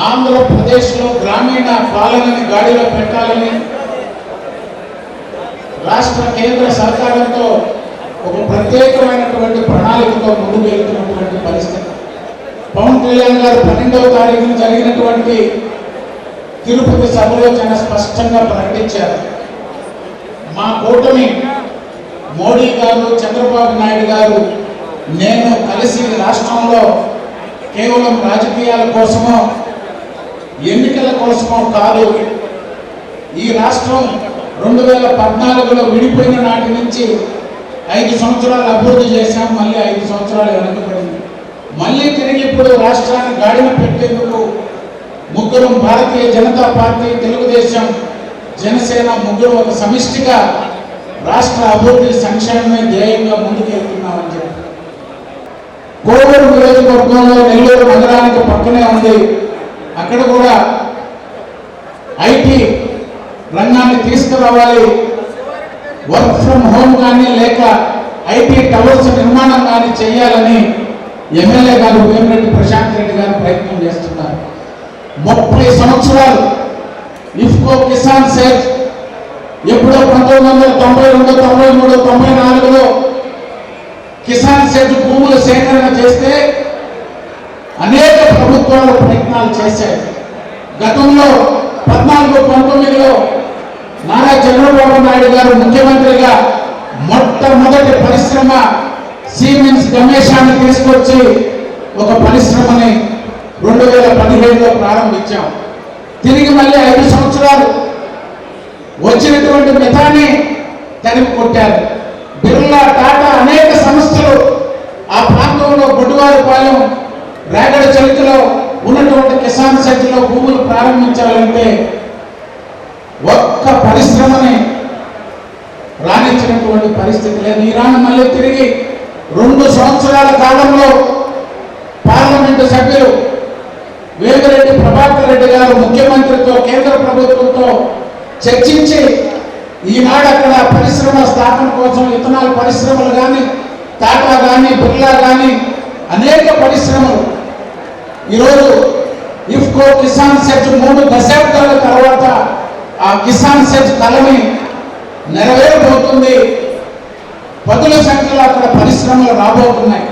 ఆంధ్రప్రదేశ్లో గ్రామీణ పాలనని గాడిలో పెట్టాలని రాష్ట్ర కేంద్ర సహకారంతో ఒక ప్రత్యేకమైనటువంటి ప్రణాళికతో ముందుకు వెళ్తున్నటువంటి పరిస్థితి. పవన్ కళ్యాణ్ గారు 12వ తారీఖున జరిగినటువంటి తిరుపతి సభలో చాలా స్పష్టంగా ప్రకటించారు. మా కూటమి మోడీ గారు, చంద్రబాబు నాయుడు గారు, నేను కలిసి రాష్ట్రంలో కేవలం రాజకీయాల కోసమో ఎన్నికల కోసమో కాదు, ఈ రాష్ట్రం 2014లో విడిపోయిన నాటి నుంచి 5 సంవత్సరాలు అభివృద్ధి చేశాం, మళ్ళీ 5 సంవత్సరాలు వెనకబడింది. మళ్ళీ తిరిగి ఇప్పుడు రాష్ట్రాన్ని గాడిన పెట్టేందుకు ముగ్గురు, భారతీయ జనతా పార్టీ, తెలుగుదేశం, జనసేన ముగ్గురు ఒక సమిష్టిగా రాష్ట్ర అభివృద్ధి సంక్షేమమే ధ్యేయంగా ముందుకు వెళ్తున్నామని చెప్పి కోవూరు నియోజకవర్గంలో నెల్లూరు నగరానికి పక్కనే ఉంది. అక్కడ కూడా ఐటీ రంగాన్ని తీసుకురావాలి, వర్క్ ఫ్రమ్ హోమ్ కానీ లేక ఐటీ టవర్స్ నిర్మాణం కానీ చేయాలని ఎమ్మెల్యే గారు వేమిరెడ్డి ప్రశాంత్ రెడ్డి గారు ప్రయత్నం చేస్తున్నారు. 30 సంవత్సరాలు ఇఫ్కో కిసాన్ సెట్ ఎప్పుడో 1992, 93, 94లో కిసాన్ సెట్ భూముల సేకరణ చేస్తే అనేక ప్రభుత్వాలు ప్రయత్నాలు చేశాయి. గతంలో 14, 19లో నారా చంద్రబాబు నాయుడు గారు ముఖ్యమంత్రిగా మొట్టమొదటి పరిశ్రమ సిమెంట్స్ గమేషాన్ని తీసుకొచ్చి ఒక పరిశ్రమని 2017లో ప్రారంభించాం. తిరిగి మళ్ళీ 5 సంవత్సరాలు వచ్చినటువంటి మితాన్ని తరిమి కొట్టారు. బిర్లా, టాటా అనేక సంస్థలు ఆ ప్రాంతంలో బొడ్డువారిపాలెం, రాగడ చరిత్రలో ఉన్నటువంటి కిసాన్ సెట్లో భూములు ప్రారంభించాలంటే ఒక్క పరిశ్రమని రాణించినటువంటి పరిస్థితి లేదు. ఈరాను మళ్ళీ తిరిగి 2 సంవత్సరాల కాలంలో పార్లమెంటు సభ్యులు వేమిరెడ్డి ప్రభాకర్ రెడ్డి గారు ముఖ్యమంత్రితో, కేంద్ర ప్రభుత్వంతో చర్చించి ఈనాడు అక్కడ పరిశ్రమ స్థాపన కోసం ఇథనాల్ పరిశ్రమలు కానీ, టాటా కానీ, బిర్లా కానీ అనేక పరిశ్రమలు ఈరోజు ఇఫ్కో కిసాన్ సెట్ 3 దశాబ్దాల తర్వాత ఆ కిసాన్ సెట్ కళని నెరవేరబోతుంది. 10ల సంఖ్యలో అక్కడ పరిశ్రమలు రాబోతున్నాయి.